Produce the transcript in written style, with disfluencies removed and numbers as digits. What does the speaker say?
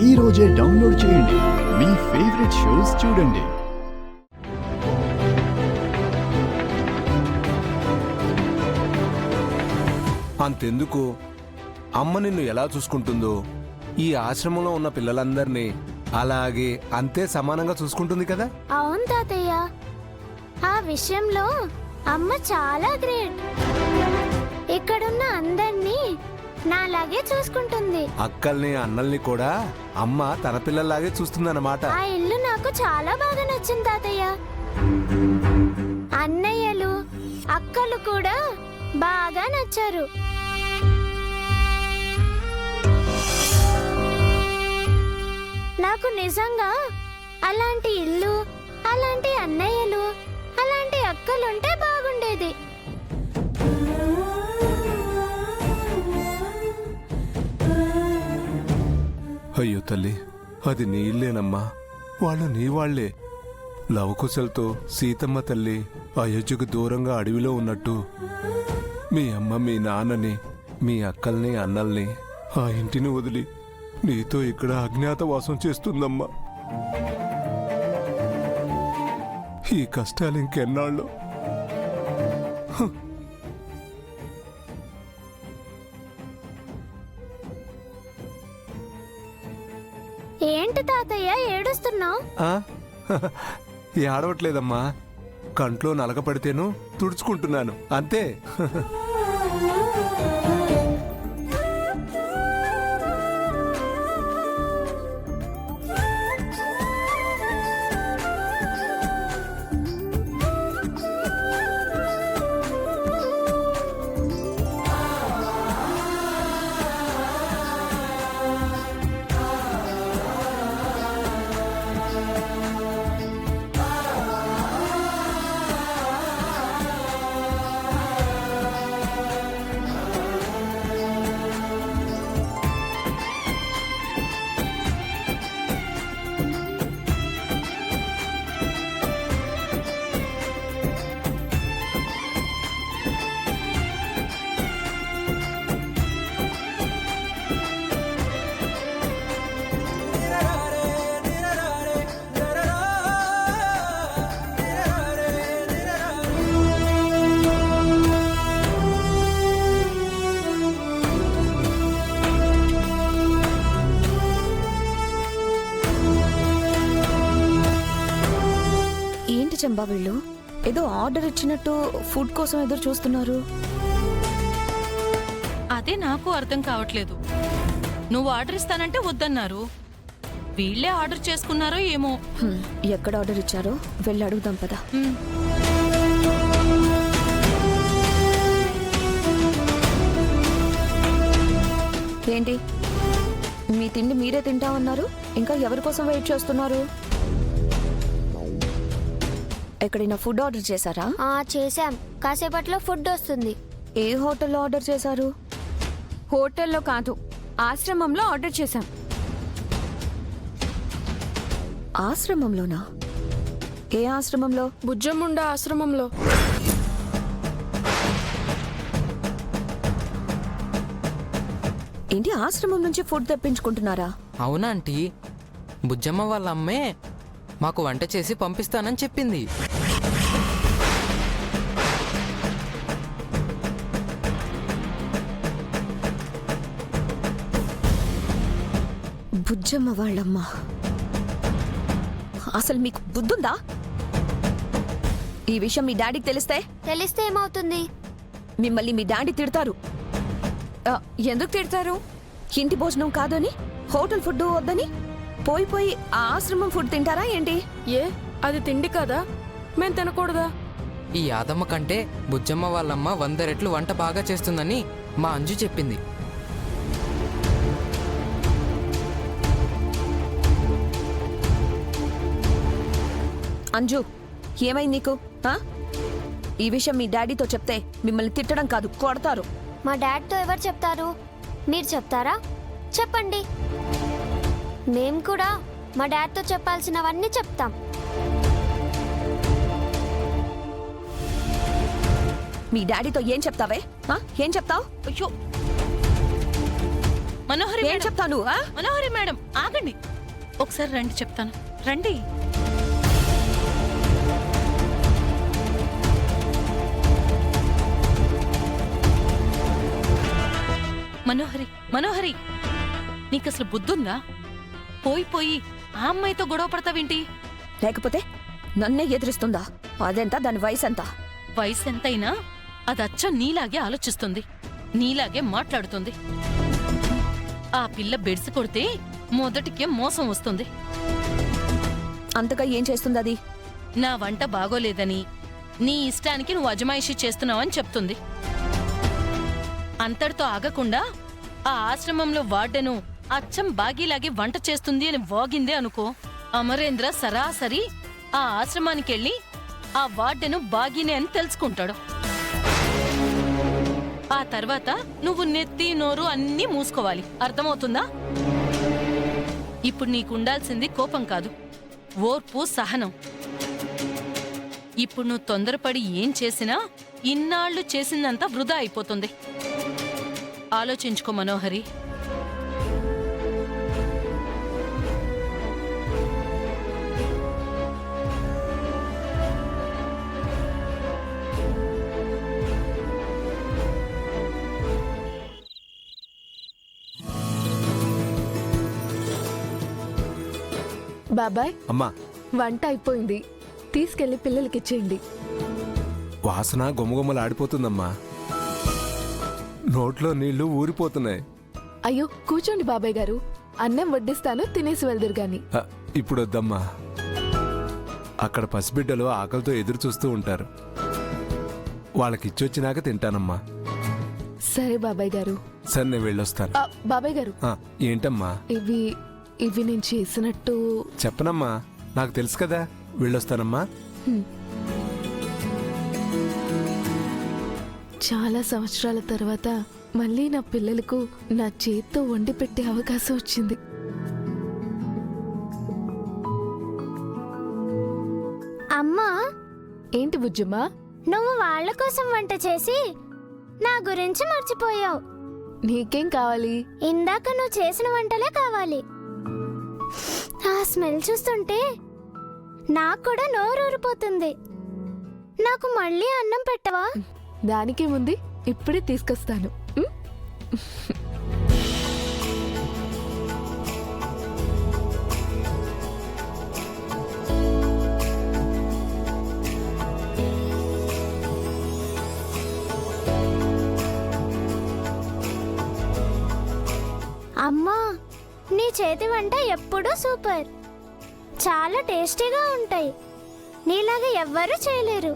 ఈ రోజే డౌన్లోడ్ చేయండి. మీ ఫేవరెట్ షోస్ చూడండి. అంతెందుకు, అమ్మ నిన్ను ఎలా చూసుకుంటుందో ఈ ఆశ్రమంలో ఉన్న పిల్లలందరినీ అలాగే అంతే సమానంగా చూసుకుంటుంది కదా. అవును తాతయ్య, ఆ విషయంలో అమ్మ చాలా గ్రేట్. ఇక్కడున్న అందర్నీ నాలాగే చూసుకుంటుంది. అక్కల్ని అన్నల్ని కూడా అమ్మ తన పిల్లల్లాగే చూస్తుందన్నమాట. ఆ ఇల్లు నాకు చాలా బాగా నచ్చింది తాతయ్య. అన్నయ్యలు అక్కలు కూడా బాగా నచ్చారు. నాకు నిజంగా అలాంటి ఇల్లు, అలాంటి అన్నయ్యలు, అలాంటి అక్కలుంటే బాగుండేది. అయ్యో తల్లి, అది నీ ఇల్లేనమ్మా. వాళ్ళు నీ వాళ్లే. లవకుశలతో సీతమ్మ తల్లి అయోధ్యకు దూరంగా అడవిలో ఉన్నట్టు మీ అమ్మ మీ నాన్నని, మీ అక్కల్ని అన్నల్ని ఆ ఇంటిని వదిలి నీతో ఇక్కడ అజ్ఞాతవాసం చేస్తుందమ్మా. ఈ కష్టాలు ఇంకెన్నాళ్ళు? ఏంటి తాతయ్య ఏడుస్తున్నావు? ఏడవట్లేదమ్మా, కంట్లో నలక పడితేను తుడుచుకుంటున్నాను అంతే. చంబా వీళ్ళు ఏదో ఆర్డర్ ఇచ్చినట్టు ఫుడ్ కోసం ఎదురు చూస్తున్నారు. అదే నాకు అర్థం కావట్లేదు. నువ్వు ఆర్డర్ ఇస్తానంటే వద్దన్నారు. వీళ్ళే ఆర్డర్ చేసుకున్నారో ఏమో. ఎక్కడ ఆర్డర్ ఇచ్చారో వెళ్ళి అడుగుదాం పదా. ఏంటి మీ తిండి మీరే తింటా ఉన్నారు, ఇంకా ఎవరి కోసం వెయిట్ చేస్తున్నారు? ఎక్కడైనా ఫుడ్ ఆర్డర్ చేశారా? చేశాం, కాసేపట్లో ఫుడ్ వస్తుంది. ఏ హోటల్లో ఆర్డర్ చేశారు? హోటల్లో కాదు, ఆశ్రమంలో ఆర్డర్ చేశాం. ఆశ్రమంలోనా? ఏ ఆశ్రమంలో? బుజ్జముండ ఆశ్రమంలో. ఏంటి ఆశ్రమం నుంచి ఫుడ్ తెప్పించుకుంటున్నారా? అవునా ఆంటీ, బుజ్జమ్మ వాళ్ళ అమ్మే మాకు వంట చేసి పంపిస్తానని చెప్పింది. బుజ్జమ్మ వాళ్ళమ్మ, అసలు మీకు బుద్ధుందా? ఈ విషయం మీ డాడీకి తెలిస్తే ఏమవుతుంది? మిమ్మల్ని మీ డాడీ తిడతారు. ఎందుకు తిడతారు? ఇంటి భోజనం కాదని, హోటల్ ఫుడ్ వద్దని పోయి ఆ ఆశ్రమం ఫుడ్ తింటారా ఏంటి? ఏ అది తిండి కదా, మేం తినకూడదా? ఈ యాదమ్మ కంటే బుజ్జమ్మ వాళ్ళమ్మ 100 రెట్లు వంట బాగా చేస్తుందని మా అంజు చెప్పింది. అంజు, ఏమైంది నీకు? ఈ విషయం మీ డాడీతో చెప్తే మిమ్మల్ని తిట్టడం కాదు, కొడతారు. మా డాడ్తో ఎవరు చెప్తారు? మీరు చెప్తారా? చెప్పండి, మేం కూడా మా డాడ్తో చెప్పాల్సినవన్నీ చెప్తాం. మీ డాడీతో ఏం చెప్తావే? ఏం చెప్తావు? అయ్యో, మనోహరి ఏం మేడం. చెప్తాను ఆ? మనోహరి మేడం ఆగండి, ఒకసారి రండి చెప్తాను, రండి. మనోహరి, మనోహరి, నీకు అసలు బుద్ధుందా? పోయి పోయి ఆ అమ్మాయితో గొడవ పడతావేంటి? లేకపోతే నన్నే ఎదురిస్తుందా? అదెంత, దాని వయసు ఎంత? వయసు ఎంతైనా అది అచ్చం నీలాగే ఆలోచిస్తుంది, నీలాగే మాట్లాడుతుంది. ఆ పిల్ల బెడిసి కొడితే మొదటికే మోసం వస్తుంది. అంతగా ఏం చేస్తుంది అది? నా వంట బాగోలేదని, నీ ఇష్టానికి నువ్వు అజమాయిషీ చేస్తున్నావని చెప్తుంది. అంతటితో ఆగకుండా ఆ ఆశ్రమంలో వార్డెను అచ్చం బాగీలాగే వంట చేస్తుంది అని వాగిందే అనుకో, అమరేంద్ర సరాసరి ఆ ఆశ్రమానికెళ్ళి ఆ వార్డెను బాగీనే అని తెలుసుకుంటాడు. ఆ తర్వాత నువ్వు నెత్తి నోరు అన్నీ మూసుకోవాలి, అర్థమవుతుందా? ఇప్పుడు నీకుండాల్సింది కోపం కాదు, ఓర్పు, సహనం. ఇప్పుడు నువ్వు తొందరపడి ఏం చేసినా ఇన్నాళ్లు చేసిందంతా వృధా అయిపోతుంది. ఆలోచించుకో మనోహరి. బాబాయ్, అమ్మా, వంట అయిపోయింది, తీసుకెళ్లి పిల్లలకి ఇచ్చేయండి. వాసన గుమగుమలాడిపోతుందమ్మా. నోట్లో నీళ్లు ఊరిపోతున్నాయి. అయ్యో కూర్చోండి బాబాయ్ గారు, అన్నం వడ్డిస్తాను, తినేసి వెళ్దురు గాని. ఇప్పుడు వద్దమ్మా. అక్కడ పసిబిడ్డలు ఆకలితో ఎదురు చూస్తూ ఉంటారు. వాళ్ళకిచ్చొచ్చినాక తింటానమ్మా. సరే బాబాయ్ గారు. సరే, నేను వెళ్ళొస్తాను. బాబాయ్ గారు, ఏంటమ్మా? ఇవి ఇవి నేను చేసినట్టు. చెప్పనమ్మా, నాకు తెలుసు కదా. వెళ్ళొస్తానమ్మా. చాలా సంవత్సరాల తర్వాత మళ్ళీ నా పిల్లలకు నా చేత్తో వండి పెట్టే అవకాశం వచ్చింది. అమ్మా, ఏంటి బుజ్జమ్మా? నువ్వు వాళ్ళ కోసం వంట చేసి నా గురించి మర్చిపోయావు. నీకేం కావాలి? ఇందాక నువ్వు చేసిన వంటలే కావాలి. ఆ స్మెల్ చూస్తుంటే నాకు కూడా నోరూరిపోతుంది. నాకు మళ్ళీ అన్నం పెట్టవా? దానికేముంది, ఇప్పుడే తీసుకొస్తాను. ఉం? అమ్మా, నీ చేతి వంట ఎప్పుడూ సూపర్. చాలా టేస్టీగా ఉంటాయి. నీలాగా ఎవ్వరూ చేయలేరు.